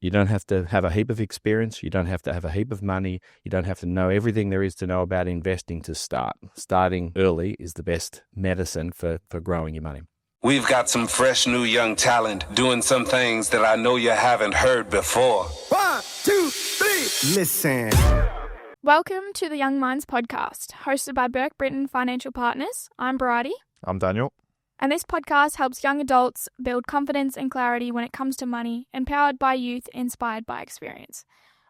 You don't have to have a heap of experience. You don't have to have a heap of money. You don't have to know everything there is to know about investing to start. Starting early is the best medicine for growing your money. We've got some fresh new young talent doing some things that I know you haven't heard before. 1, 2, 3, listen. Welcome to the Young Minds podcast, hosted by Burke Britton Financial Partners. I'm Bridie. I'm Daniel. And this podcast helps young adults build confidence and clarity when it comes to money, empowered by youth, inspired by experience.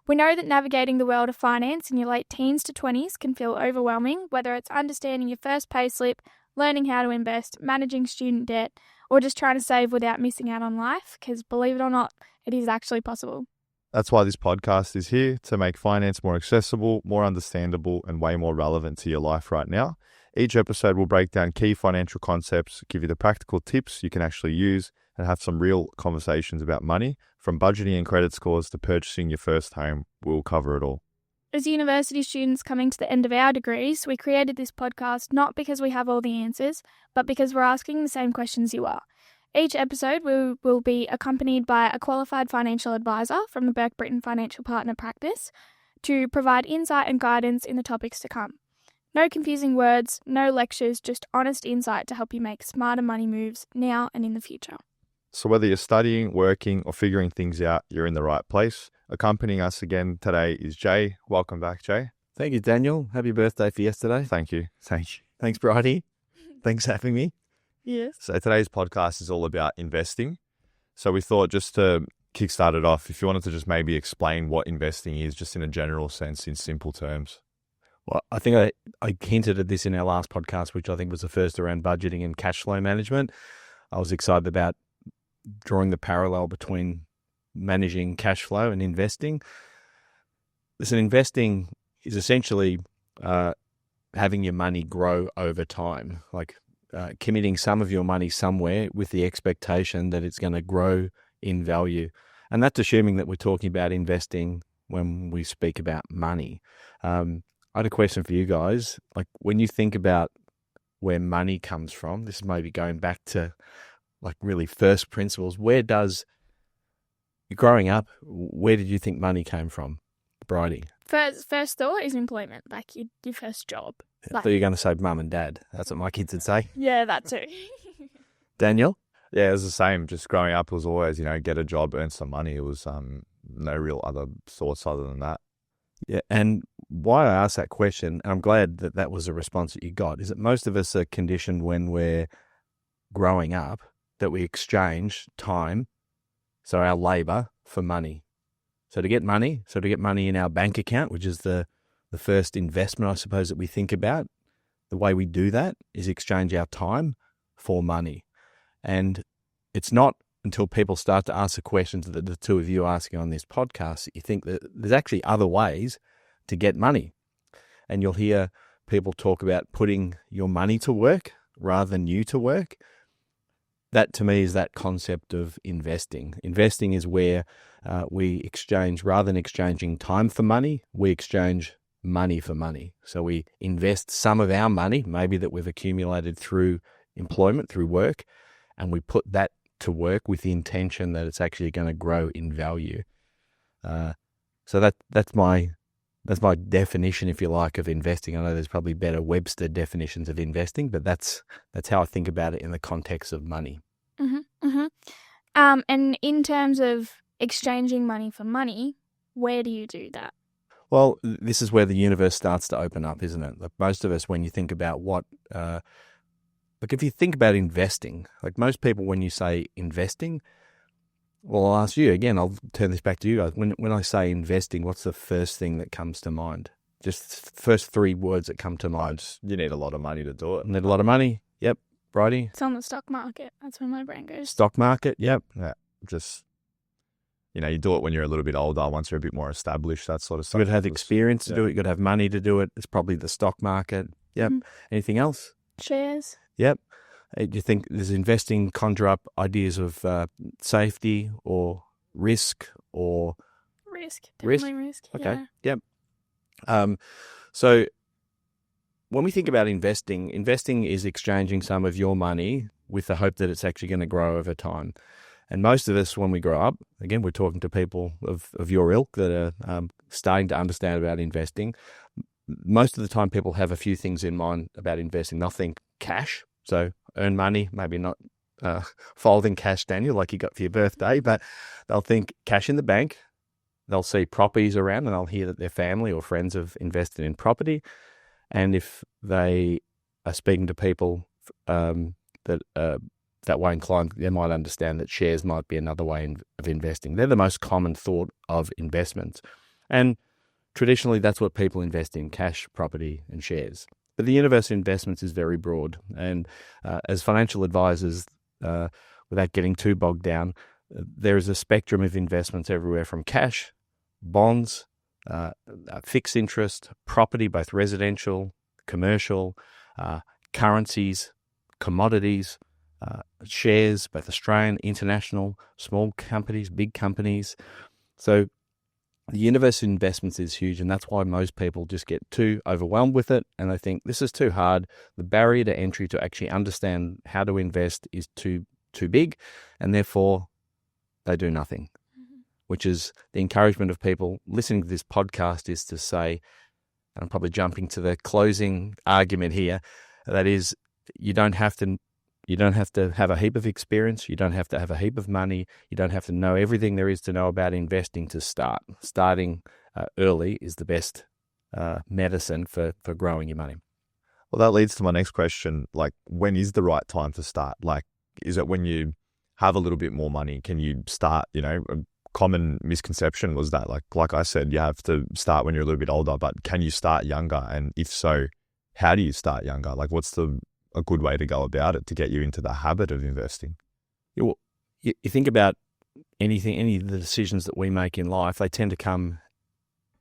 We know that navigating the world of finance in your late teens to 20s can feel overwhelming, whether it's understanding your first payslip, learning how to invest, managing student debt, or just trying to save without missing out on life, because believe it or not, it is actually possible. That's why this podcast is here, to make finance more accessible, more understandable, and way more relevant to your life right now. Each episode will break down key financial concepts, give you the practical tips you can actually use, and have some real conversations about money. From budgeting and credit scores to purchasing your first home, we'll cover it all. As university students coming to the end of our degrees, we created this podcast not because we have all the answers, but because we're asking the same questions you are. Each episode will be accompanied by a qualified financial advisor from the Burke Britton Financial Partner practice to provide insight and guidance in the topics to come. No confusing words, no lectures, just honest insight to help you make smarter money moves now and in the future. So whether you're studying, working, or figuring things out, you're in the right place. Accompanying us again today is Jay. Welcome back, Jay. Thank you, Daniel. Happy birthday for yesterday. Thank you. Thanks, Bridie. Thanks for having me. Yes. So today's podcast is all about investing. So we thought, just to kickstart it off, if you wanted to just maybe explain what investing is, just in a general sense, in simple terms. Well, I think I hinted at this in our last podcast, which I think was the first around budgeting and cash flow management. I was excited about drawing the parallel between managing cash flow and investing. Listen, investing is essentially having your money grow over time, like committing some of your money somewhere with the expectation that it's going to grow in value. And that's assuming that we're talking about investing when we speak about money. I had a question for you guys. Like, when you think about where money comes from, this may be going back to like really first principles. Growing up, where did you think money came from, Bridie? First thought is employment, like your first job. I thought you were going to say mum and dad. That's what my kids would say. Yeah, that too. Daniel? Yeah, it was the same. Just growing up, it was always, get a job, earn some money. It was no real other thoughts other than that. Yeah, and why I asked that question, and I'm glad that was a response that you got, is that most of us are conditioned when we're growing up that we exchange time, so our labour, for money. So to get money in our bank account, which is the first investment, I suppose, that we think about, the way we do that is exchange our time for money. And it's not until people start to ask the questions that the two of you are asking on this podcast, you think that there's actually other ways to get money. And you'll hear people talk about putting your money to work rather than you to work. That, to me, is that concept of investing. Investing is where we exchange, rather than exchanging time for money, we exchange money for money. So we invest some of our money, maybe that we've accumulated through employment, through work, and we put that to work with the intention that it's actually going to grow in value. So that's my definition, if you like, of investing. I know there's probably better Webster definitions of investing, but that's how I think about it in the context of money. Mm-hmm, mm-hmm. And in terms of exchanging money for money, where do you do that? Well, this is where the universe starts to open up, isn't it? Like most of us, when you think about if you think about investing, like most people, when you say investing, well, I'll ask you again, I'll turn this back to you guys. When I say investing, what's the first thing that comes to mind? Just first three words that come to mind. You need a lot of money to do it. Need a lot of money. Yep. Bridie? It's on the stock market. That's where my brain goes. Stock market. Yep. Yeah. Just, you do it when you're a little bit older, once you're a bit more established, that sort of stuff. You've got to have experience to do it. You've got to have money to do it. It's probably the stock market. Yep. Mm-hmm. Anything else? Shares. Yep. Do you think does investing conjure up ideas of safety or risk or risk? Definitely risk. Okay. Yeah. Yep. So when we think about investing is exchanging some of your money with the hope that it's actually going to grow over time. And most of us, when we grow up, again, we're talking to people of your ilk that are starting to understand about investing. Most of the time, people have a few things in mind about investing. They'll think cash, so earn money, maybe not folding cash, Daniel, like you got for your birthday, but they'll think cash in the bank. They'll see properties around and they'll hear that their family or friends have invested in property. And if they are speaking to people that way inclined, they might understand that shares might be another way of investing. They're the most common thought of investments. And traditionally, that's what people invest in: cash, property, and shares. But the universe of investments is very broad. And as financial advisors, without getting too bogged down, there is a spectrum of investments everywhere from cash, bonds, fixed interest, property, both residential, commercial, currencies, commodities, shares, both Australian, international, small companies, big companies. So the universe of investments is huge, and that's why most people just get too overwhelmed with it, and they think this is too hard. The barrier to entry to actually understand how to invest is too big, and therefore they do nothing, which is the encouragement of people listening to this podcast is to say, and I'm probably jumping to the closing argument here, that is, you don't have to have a heap of experience. You don't have to have a heap of money. You don't have to know everything there is to know about investing to start. Starting early is the best medicine for growing your money. Well, that leads to my next question. Like, when is the right time to start? Like, is it when you have a little bit more money? Can you start, a common misconception was that, like I said, you have to start when you're a little bit older, but can you start younger? And if so, how do you start younger? Like, what's a good way to go about it to get you into the habit of investing? You think about any of the decisions that we make in life, they tend to come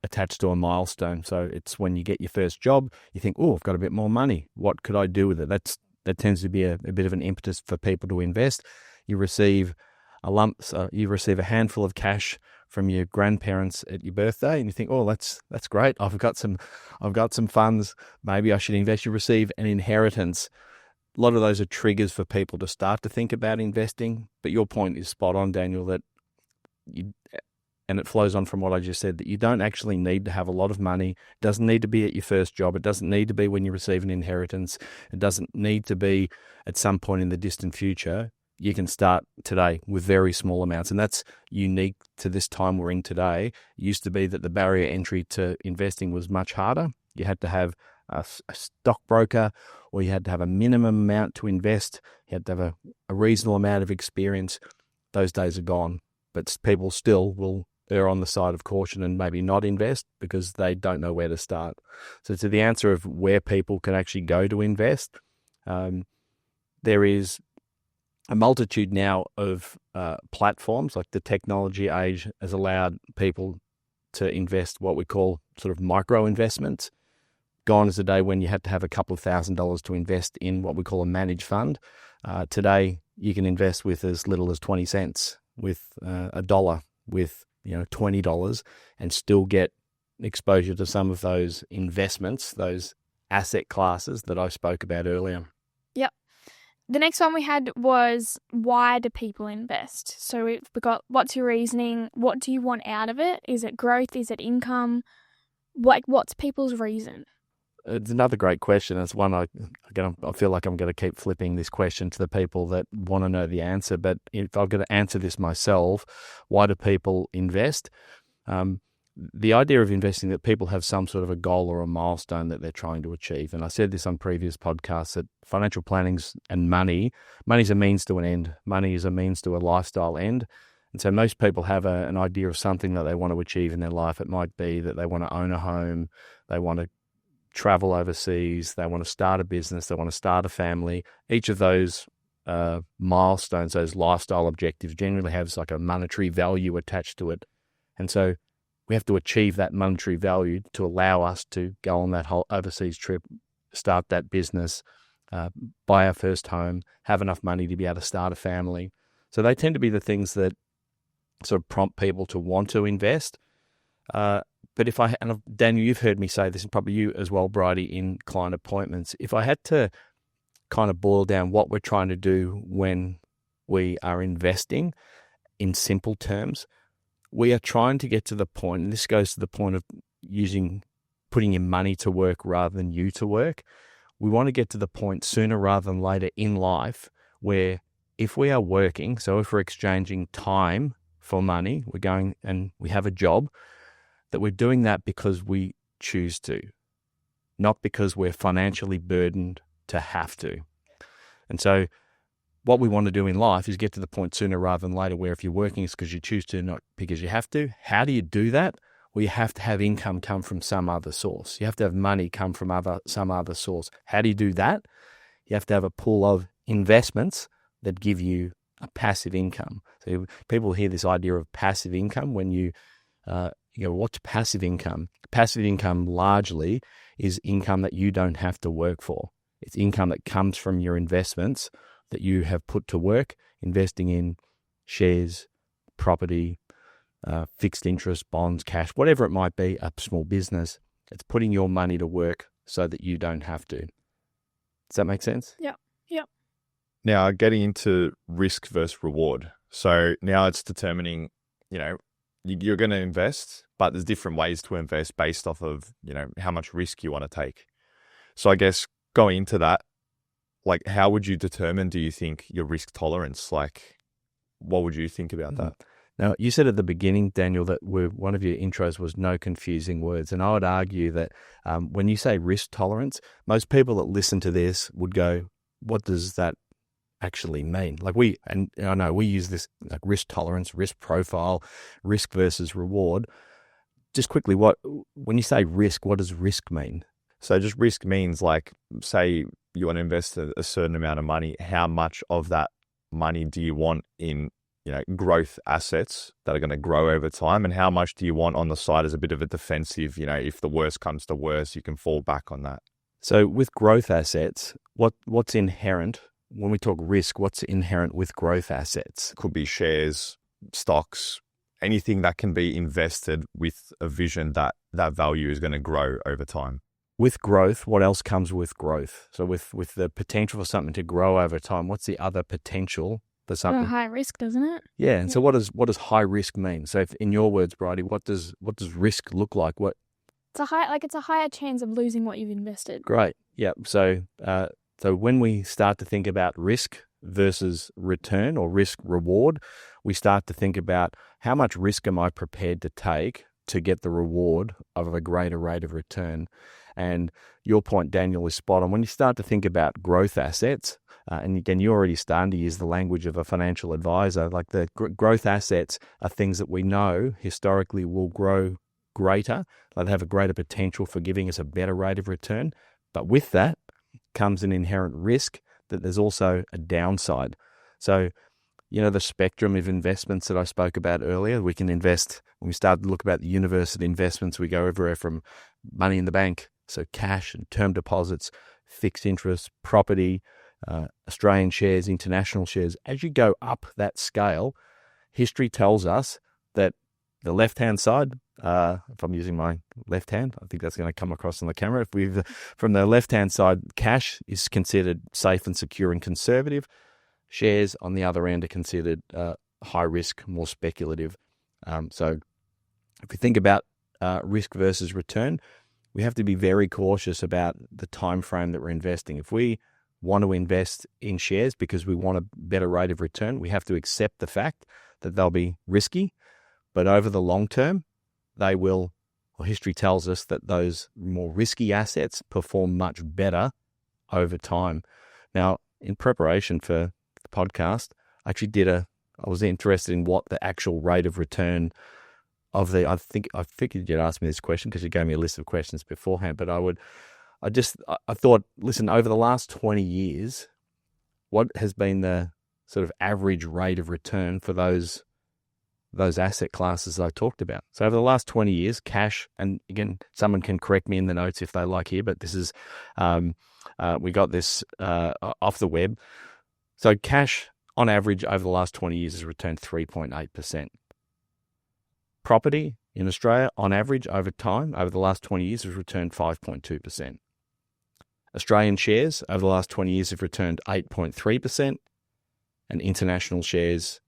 attached to a milestone. So it's when you get your first job, you think, oh, I've got a bit more money. What could I do with it? That tends to be a bit of an impetus for people to invest. You receive you receive a handful of cash from your grandparents at your birthday, and you think, oh, that's great. I've got some funds. Maybe I should invest. You receive an inheritance. A lot of those are triggers for people to start to think about investing. But your point is spot on, Daniel, and it flows on from what I just said, that you don't actually need to have a lot of money. It doesn't need to be at your first job. It doesn't need to be when you receive an inheritance. It doesn't need to be at some point in the distant future. You can start today with very small amounts, and that's unique to this time we're in today. It used to be that the barrier entry to investing was much harder. You had to have a stockbroker, or you had to have a minimum amount to invest. You had to have a reasonable amount of experience. Those days are gone, but people still will err on the side of caution and maybe not invest because they don't know where to start. So to the answer of where people can actually go to invest, there is a multitude now of platforms. Like the technology age has allowed people to invest what we call sort of micro investments. Gone is the day when you had to have a couple of $1,000s to invest in what we call a managed fund. Today, you can invest with as little as 20 cents, with $1, with $20, and still get exposure to some of those investments, those asset classes that I spoke about earlier. Yep. The next one we had was, why do people invest? So we've got, what's your reasoning? What do you want out of it? Is it growth? Is it income? What's people's reason? It's another great question. It's one I feel like I'm going to keep flipping this question to the people that want to know the answer. But if I've got to answer this myself, why do people invest? The idea of investing, that people have some sort of a goal or a milestone that they're trying to achieve. And I said this on previous podcasts, that financial planning's and money's a means to an end. Money is a means to a lifestyle end. And so most people have an idea of something that they want to achieve in their life. It might be that they want to own a home, they want to travel overseas, they want to start a business, they want to start a family. Each of those milestones, those lifestyle objectives, generally has like a monetary value attached to it. And so we have to achieve that monetary value to allow us to go on that whole overseas trip, start that business, buy our first home, have enough money to be able to start a family. So they tend to be the things that sort of prompt people to want to invest. But and Daniel, you've heard me say this, and probably you as well, Bridie, in client appointments, if I had to kind of boil down what we're trying to do when we are investing, in simple terms, we are trying to get to the point, and this goes to the point of putting your money to work rather than you to work. We want to get to the point sooner rather than later in life where if we are working, so if we're exchanging time for money, we're going and we have a job, that we're doing that because we choose to, not because we're financially burdened to have to. And so what we want to do in life is get to the point sooner rather than later where if you're working, it's because you choose to, not because you have to. How do you do that? Well, you have to have income come from some other source. You have to have money come from some other source. How do you do that? You have to have a pool of investments that give you a passive income. So people hear this idea of passive income when you go, what's passive income? Passive income largely is income that you don't have to work for. It's income that comes from your investments that you have put to work, investing in shares, property, fixed interest, bonds, cash, whatever it might be, a small business. It's putting your money to work so that you don't have to. Does that make sense? Yeah. Now, getting into risk versus reward. So now it's determining, you're going to invest, but there's different ways to invest based off of, how much risk you want to take. So I guess going into that, like, how would you determine, do you think, your risk tolerance? Like, what would you think about that? Now, you said at the beginning, Daniel, that one of your intros was no confusing words. And I would argue that when you say risk tolerance, most people that listen to this would go, what does that actually mean? Like and I know we use this like risk tolerance, risk profile, risk versus reward. Just quickly, when you say risk, what does risk mean? So just risk means, like, say you want to invest a certain amount of money, how much of that money do you want in, growth assets that are going to grow over time, and how much do you want on the side as a bit of a defensive, if the worst comes to worst, you can fall back on that. So with growth assets, what's inherent, when we talk risk, what's inherent with growth assets? Could be shares, stocks, anything that can be invested with a vision that that value is going to grow over time. With growth, what else comes with growth? So with the potential for something to grow over time, what's the other potential for something? High risk, doesn't it? Yeah. And so what does high risk mean? So if, in your words, Bridie, what does risk look like? It's a higher chance of losing what you've invested. Great. Yeah. So when we start to think about risk versus return or risk reward, we start to think about how much risk am I prepared to take to get the reward of a greater rate of return. And your point, Daniel, is spot on. When you start to think about growth assets, and again, you're already starting to use the language of a financial advisor, like the growth assets are things that we know historically will grow greater, like they have a greater potential for giving us a better rate of return. But with that comes an inherent risk that there's also a downside. So, the spectrum of investments that I spoke about earlier, we can invest, when we start to look about the university investments, we go everywhere from money in the bank, so cash and term deposits, fixed interest, property, Australian shares, international shares. As you go up that scale, history tells us that the left-hand side, if I'm using my left hand, I think that's going to come across on the camera. From the left-hand side, cash is considered safe and secure and conservative. Shares on the other end are considered high risk, more speculative. So if we think about risk versus return, we have to be very cautious about the time frame that we're investing. If we want to invest in shares because we want a better rate of return, we have to accept the fact that they'll be risky, but over the long term, they will, well, history tells us that those more risky assets perform much better over time. Now, in preparation for the podcast, I was interested in what the actual rate of return of I figured you'd ask me this question because you gave me a list of questions beforehand, but I thought, listen, over the last 20 years, what has been the sort of average rate of return for those asset classes I talked about? So over the last 20 years, cash, and again, someone can correct me in the notes if they like here, but this is, we got this off the web. So cash, on average, over the last 20 years has returned 3.8%. Property in Australia, on average, over time, over the last 20 years, has returned 5.2%. Australian shares over the last 20 years have returned 8.3%, and international shares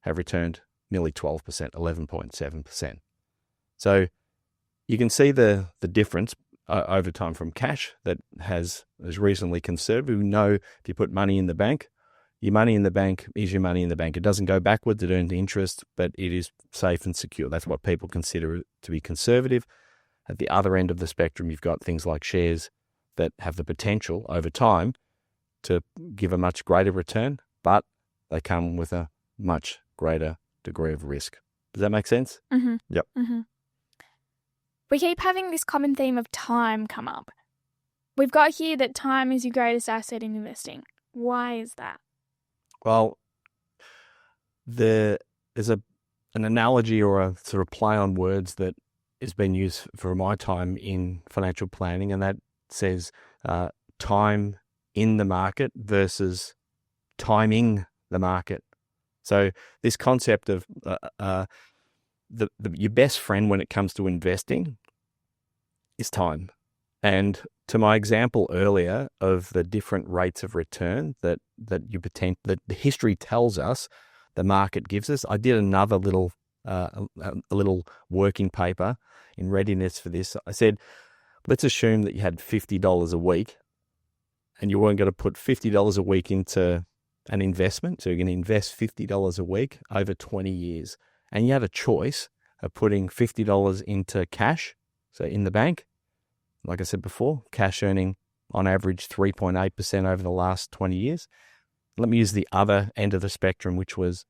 have returned nearly 12%, 11.7%. So you can see the difference over time from cash that is reasonably conservative. We know if you put money in the bank, your money in the bank is your money in the bank. It doesn't go backwards, it earns interest, but it is safe and secure. That's what people consider to be conservative. At the other end of the spectrum, you've got things like shares that have the potential over time to give a much greater return, but they come with a much greater degree of risk. Does that make sense? Mm-hmm. Yep. Mm-hmm. We keep having this common theme of time come up. We've got here that time is your greatest asset in investing. Why is that? Well, there's an analogy or a sort of play on words that has been used for my time in financial planning, and that says time in the market versus timing the market. So this concept of your best friend when it comes to investing is time. And to my example earlier of the different rates of return that the history tells us the market gives us, I did another little a little working paper in readiness for this. I said, let's assume that you had $50 a week, and you weren't going to put $50 a week into an investment. So you're going to invest $50 a week over 20 years, and you had a choice of putting $50 into cash, so in the bank. Like I said before, cash earning on average 3.8% over the last 20 years. Let me use the other end of the spectrum, which was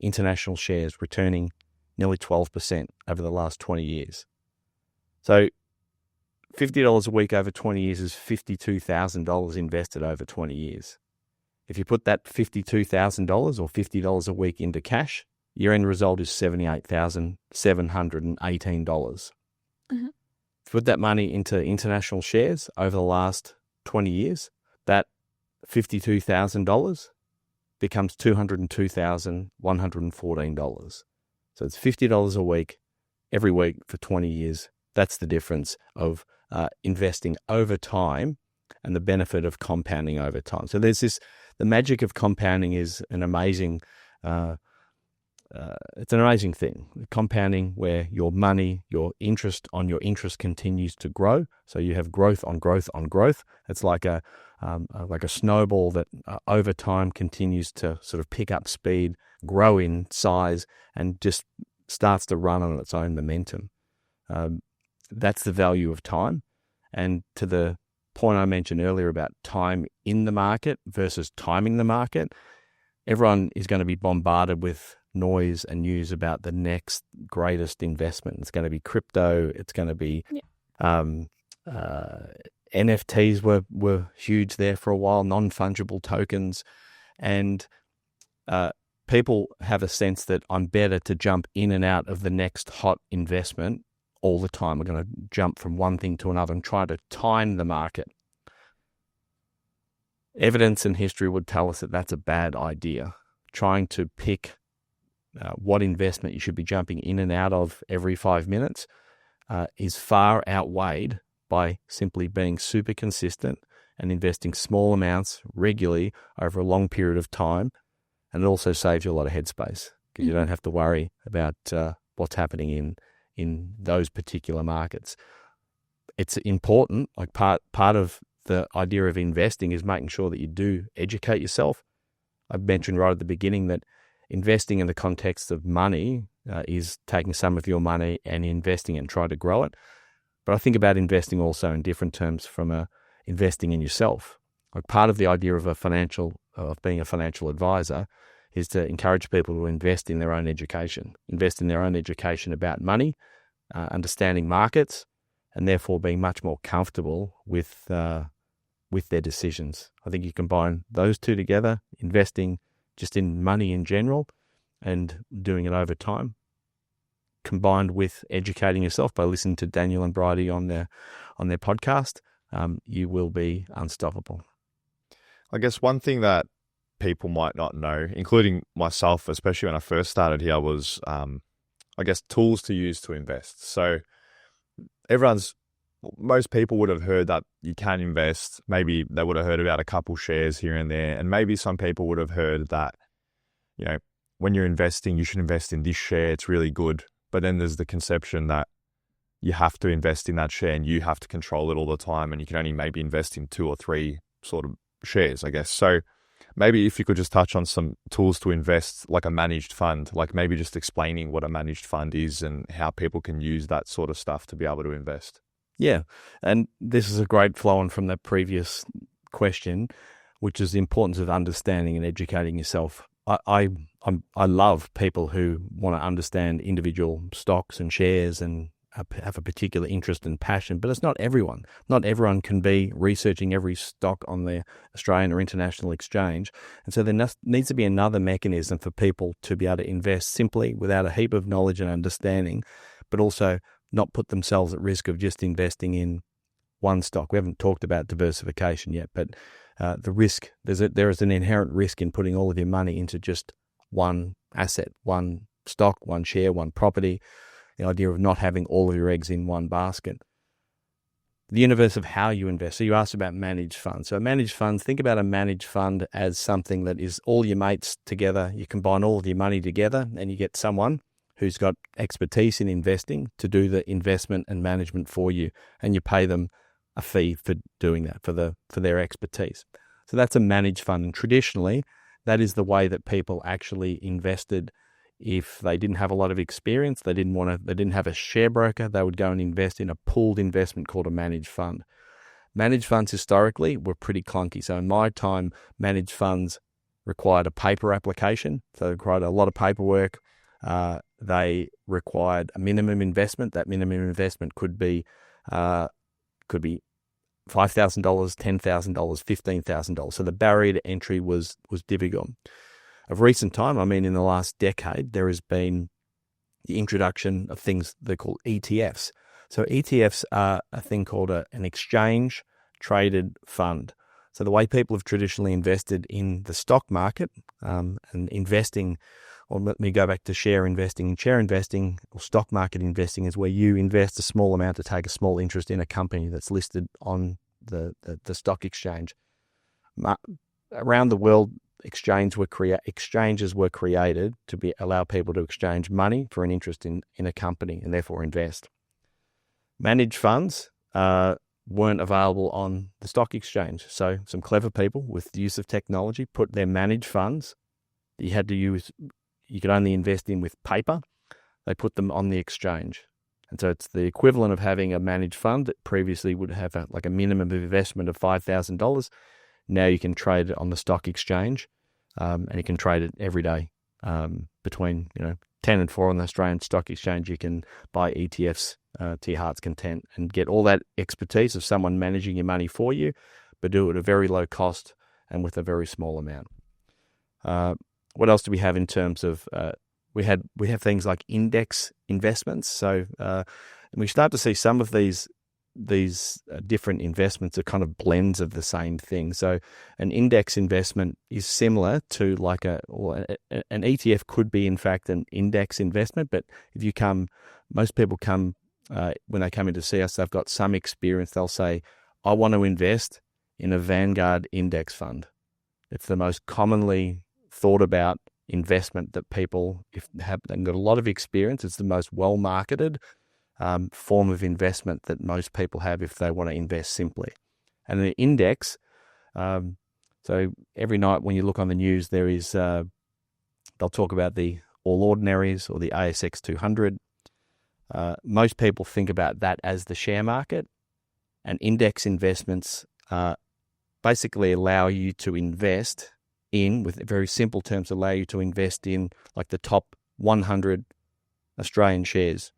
international shares returning nearly 12% over the last 20 years. So $50 a week over 20 years is $52,000 invested over 20 years. If you put that $52,000 or $50 a week into cash, your end result is $78,718. Mm-hmm. If you put that money into international shares over the last 20 years, that $52,000 becomes $202,114. So it's $50 a week, every week for 20 years. That's the difference of investing over time and the benefit of compounding over time. So there's the magic of compounding is an amazing, it's an amazing thing. Compounding where your money, your interest continues to grow. So you have growth on growth on growth. It's like a snowball that over time continues to sort of pick up speed, grow in size, and just starts to run on its own momentum. That's the value of time. And to the point I mentioned earlier about time in the market versus timing the market, everyone is going to be bombarded with noise and news about the next greatest investment. It's going to be crypto. It's going to be NFTs were huge there for a while, non-fungible tokens. And people have a sense that I'm better to jump in and out of the next hot investment all the time. We're going to jump from one thing to another and try to time the market. Evidence and history would tell us that that's a bad idea. Trying to pick what investment you should be jumping in and out of every 5 minutes is far outweighed by simply being super consistent and investing small amounts regularly over a long period of time. And it also saves you a lot of headspace because you don't have to worry about what's happening in those particular markets. It's important, like part of the idea of investing is making sure that you do educate yourself. I mentioned right at the beginning that investing in the context of money is taking some of your money and investing and trying to grow it. But I think about investing also in different terms from investing in yourself. Like part of the idea of being a financial advisor is to encourage people to invest in their own education, about money, understanding markets, and therefore being much more comfortable with their decisions. I think you combine those two together, investing just in money in general and doing it over time, combined with educating yourself by listening to Daniel and Bridie on their podcast, you will be unstoppable. I guess one thing that people might not know, including myself, especially when I first started here, was, tools to use to invest. So most people would have heard that you can invest. Maybe they would have heard about a couple shares here and there. And maybe some people would have heard that, when you're investing, you should invest in this share. It's really good. But then there's the conception that you have to invest in that share and you have to control it all the time. And you can only maybe invest in 2 or 3 sort of shares, I guess. So maybe if you could just touch on some tools to invest, like a managed fund, like maybe just explaining what a managed fund is and how people can use that sort of stuff to be able to invest. Yeah. And this is a great flow on from that previous question, which is the importance of understanding and educating yourself. I love people who want to understand individual stocks and shares and have a particular interest and passion, but it's not everyone. Not everyone can be researching every stock on the Australian or international exchange. And so there needs to be another mechanism for people to be able to invest simply without a heap of knowledge and understanding, but also not put themselves at risk of just investing in one stock. We haven't talked about diversification yet, but the risk, there is an inherent risk in putting all of your money into just one asset, one stock, one share, one property. The idea of not having all of your eggs in one basket. The universe of how you invest. So you asked about managed funds. So managed funds, think about a managed fund as something that is all your mates together. You combine all of your money together and you get someone who's got expertise in investing to do the investment and management for you. And you pay them a fee for doing that, for their expertise. So that's a managed fund. And traditionally, that is the way that people actually invested. If they didn't have a lot of experience, they didn't have a share broker, they would go and invest in a pooled investment called a managed fund. Managed funds historically were pretty clunky. So in my time, managed funds required a paper application. So they required a lot of paperwork. They required a minimum investment. That minimum investment could be $5,000, $10,000, $15,000. So the barrier to entry was difficult. Of recent time, I mean, in the last decade, there has been the introduction of things they call ETFs. So ETFs are a thing called an exchange-traded fund. So the way people have traditionally invested in the stock market and investing, or let me go back to share investing. And share investing or stock market investing is where you invest a small amount to take a small interest in a company that's listed on the stock exchange. Around the world, exchanges were created to allow people to exchange money for an interest in a company and therefore invest. Managed funds weren't available on the stock exchange. So some clever people with the use of technology put their managed funds that you could only invest in with paper. They put them on the exchange. And so it's the equivalent of having a managed fund that previously would have a minimum of investment of $5,000. Now you can trade it on the stock exchange, and you can trade it every day between 10 and 4 on the Australian Stock Exchange. You can buy ETFs to your heart's content and get all that expertise of someone managing your money for you, but do it at a very low cost and with a very small amount. What else do we have in terms of we have things like index investments. So we start to see some of these different investments are kind of blends of the same thing. So an index investment is similar to an ETF could be in fact an index investment, but most people come, when they come in to see us, they've got some experience. They'll say, I want to invest in a Vanguard index fund. It's the most commonly thought about investment that people, if they've got a lot of experience, it's the most well-marketed form of investment that most people have if they want to invest simply. And the index, so every night when you look on the news, there is, they'll talk about the All Ordinaries or the ASX 200. Most people think about that as the share market, and index investments basically allow you to invest in, with very simple terms, allow you to invest in like the top 100 Australian shares.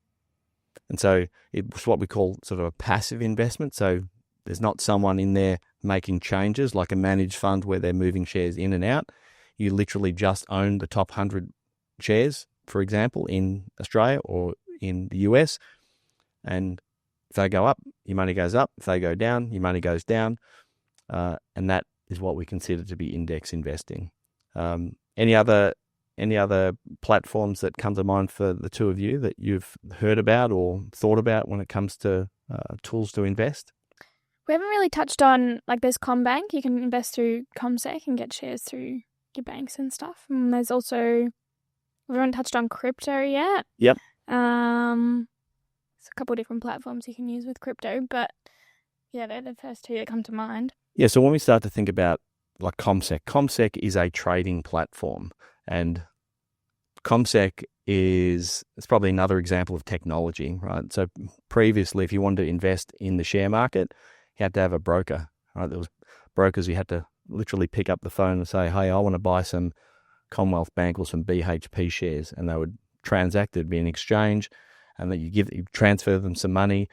And so it's what we call sort of a passive investment. So there's not someone in there making changes like a managed fund where they're moving shares in and out. You literally just own the top 100 shares, for example, in Australia or in the US. And if they go up, your money goes up. If they go down, your money goes down. And that is what we consider to be index investing. Any other platforms that come to mind for the two of you that you've heard about or thought about when it comes to tools to invest? We haven't really touched on, there's CommBank. You can invest through CommSec and get shares through your banks and stuff. And there's also We haven't touched on crypto yet. Yep. There's a couple of different platforms you can use with crypto, but yeah, they're the first two that come to mind. Yeah, so when we start to think about like CommSec is a trading platform, and CommSec it's probably another example of technology, right? So previously, if you wanted to invest in the share market, you had to have a broker, right? There was brokers you had to literally pick up the phone and say, hey, I want to buy some Commonwealth Bank or some BHP shares, and they would transact. It'd be an exchange, and then you transfer them some money.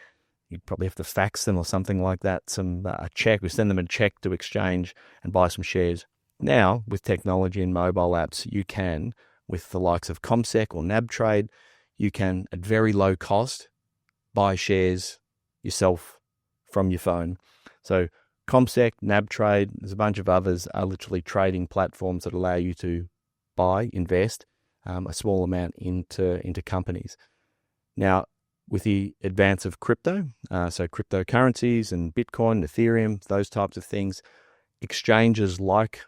You'd probably have to fax them or something like that, a check. We send them a check to exchange and buy some shares. Now, with technology and mobile apps, you can, with the likes of CommSec or NabTrade, you can, at very low cost, buy shares yourself from your phone. So CommSec, NabTrade, there's a bunch of others, are literally trading platforms that allow you to invest a small amount into companies. Now, with the advance of crypto, so cryptocurrencies and Bitcoin, Ethereum, those types of things, exchanges like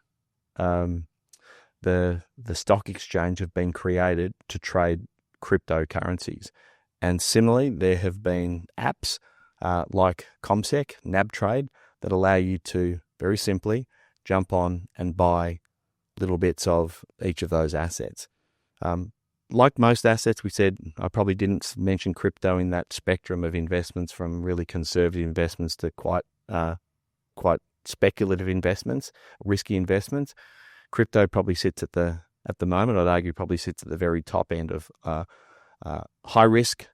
the stock exchange have been created to trade cryptocurrencies. And similarly, there have been apps like CommSec, NabTrade, that allow you to very simply jump on and buy little bits of each of those assets. Like most assets, we said, I probably didn't mention crypto in that spectrum of investments, from really conservative investments to quite speculative investments, risky investments. Crypto probably sits at the moment, I'd argue, probably sits at the very top end of high risk,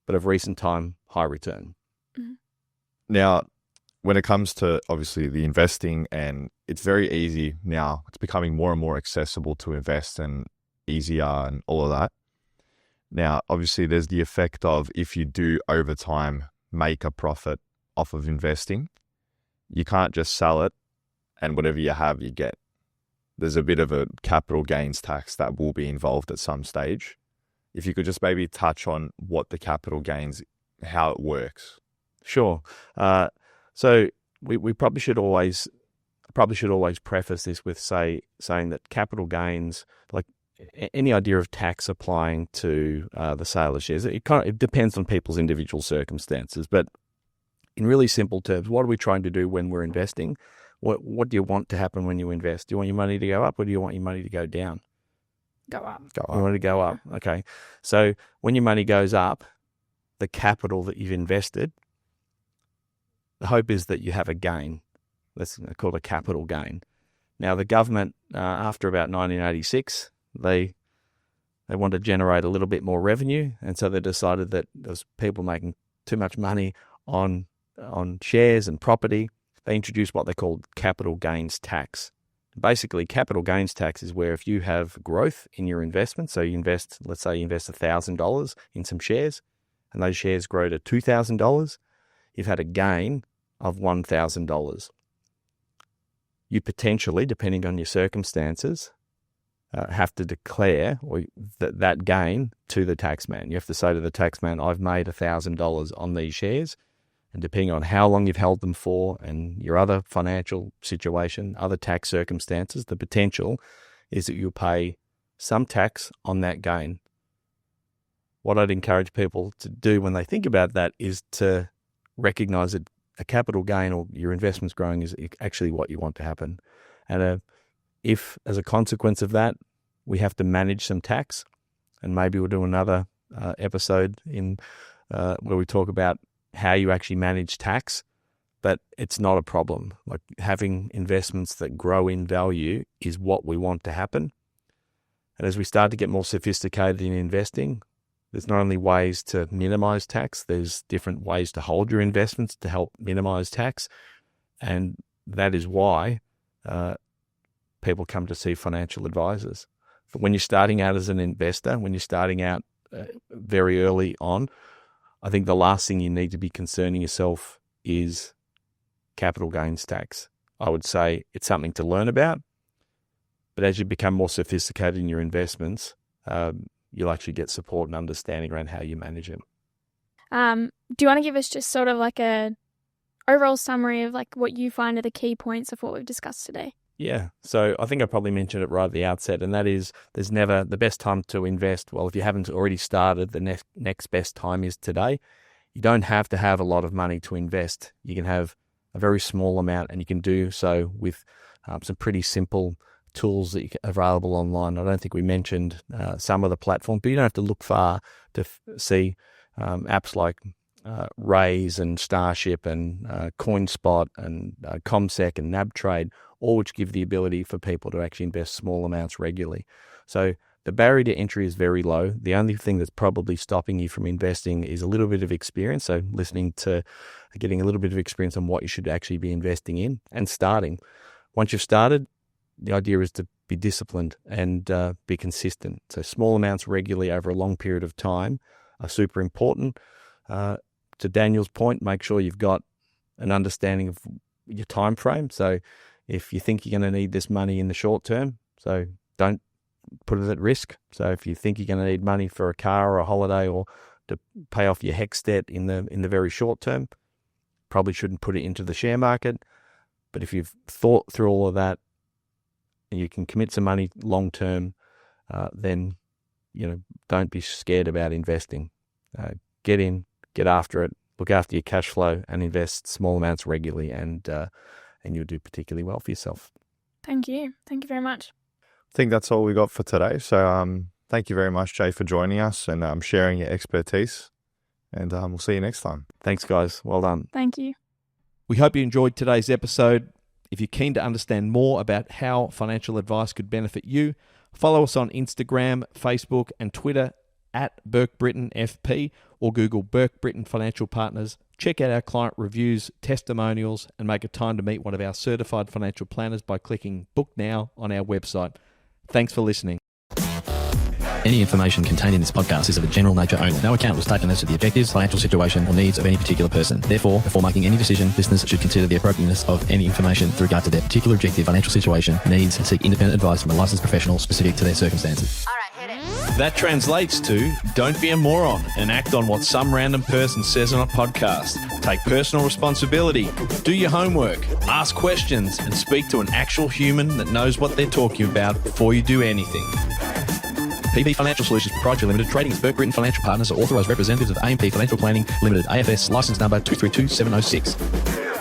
but of recent time, high return. Mm-hmm. Now, when it comes to obviously the investing, and it's very easy now, it's becoming more and more accessible to invest and easier and all of that. Now, obviously there's the effect of, if you do over time make a profit off of investing, you can't just sell it and whatever you have, you get. There's a bit of a capital gains tax that will be involved at some stage. If you could just maybe touch on what the capital gains, how it works. Sure. So we probably should always preface this with saying that capital gains, like any idea of tax applying to the sale of shares, it depends on people's individual circumstances. But in really simple terms, what are we trying to do when we're investing? What do you want to happen when you invest? Do you want your money to go up, or do you want your money to go down? Go up. You want it to go up. Okay. So when your money goes up, the capital that you've invested, the hope is that you have a gain. That's called a capital gain. Now, the government, after about 1986, they want to generate a little bit more revenue, and so they decided that there's people making too much money on shares and property. They introduced what they called capital gains tax. Basically, capital gains tax is where if you have growth in your investment, so let's say you invest $1,000 in some shares, and those shares grow to $2,000, you've had a gain of $1,000. You potentially, depending on your circumstances, have to declare that gain to the taxman. You have to say to the taxman, I've made $1,000 on these shares, and depending on how long you've held them for and your other financial situation, other tax circumstances, the potential is that you'll pay some tax on that gain. What I'd encourage people to do when they think about that is to recognize that a capital gain or your investments growing is actually what you want to happen. And if, as a consequence of that, we have to manage some tax, and maybe we'll do another episode where we talk about how you actually manage tax, but it's not a problem. Like, having investments that grow in value is what we want to happen. And as we start to get more sophisticated in investing, there's not only ways to minimize tax, there's different ways to hold your investments to help minimize tax. And that is why people come to see financial advisors. But when you're starting out as an investor, when you're starting out very early on, I think the last thing you need to be concerning yourself is capital gains tax. I would say it's something to learn about, but as you become more sophisticated in your investments, you'll actually get support and understanding around how you manage it. Do you want to give us just sort of like a overall summary of like what you find are the key points of what we've discussed today? Yeah. So I think I probably mentioned it right at the outset, and that is there's never the best time to invest. Well, if you haven't already started, the next best time is today. You don't have to have a lot of money to invest. You can have a very small amount, and you can do so with some pretty simple tools that are available online. I don't think we mentioned some of the platforms, but you don't have to look far to see apps like Raise and Starship and CoinSpot and ComSec and NabTrade, all which give the ability for people to actually invest small amounts regularly. So the barrier to entry is very low. The only thing that's probably stopping you from investing is a little bit of experience. So getting a little bit of experience on what you should actually be investing in and starting. Once you've started, the idea is to be disciplined and be consistent. So small amounts regularly over a long period of time are super important. To Daniel's point, make sure you've got an understanding of your time frame. So if you think you're going to need this money in the short term, so don't put it at risk. So if you think you're going to need money for a car or a holiday or to pay off your HEX debt in the very short term, probably shouldn't put it into the share market. But if you've thought through all of that and you can commit some money long term, then don't be scared about investing. Get in, get after it, look after your cash flow, and invest small amounts regularly, and you'll do particularly well for yourself. Thank you very much. I think that's all we got for today. So thank you very much, Jay, for joining us and sharing your expertise. And we'll see you next time. Thanks, guys. Well done. Thank you. We hope you enjoyed today's episode. If you're keen to understand more about how financial advice could benefit you, follow us on Instagram, Facebook, and Twitter at Burke Britton FP, or Google Burke Britton Financial Partners. Check out our client reviews, testimonials, and make a time to meet one of our certified financial planners by clicking Book Now on our website. Thanks for listening. Any information contained in this podcast is of a general nature only. No account was taken as to the objectives, financial situation, or needs of any particular person. Therefore, before making any decision, listeners should consider the appropriateness of any information with regard to their particular objective, financial situation, needs, and seek independent advice from a licensed professional specific to their circumstances. All right, hit it. That translates to don't be a moron and act on what some random person says on a podcast. Take personal responsibility, do your homework, ask questions, and speak to an actual human that knows what they're talking about before you do anything. PB Financial Solutions Proprietary Limited, trading as Burke Britton Financial Partners, are authorised representatives of AMP Financial Planning Limited, AFS, licence number 232706.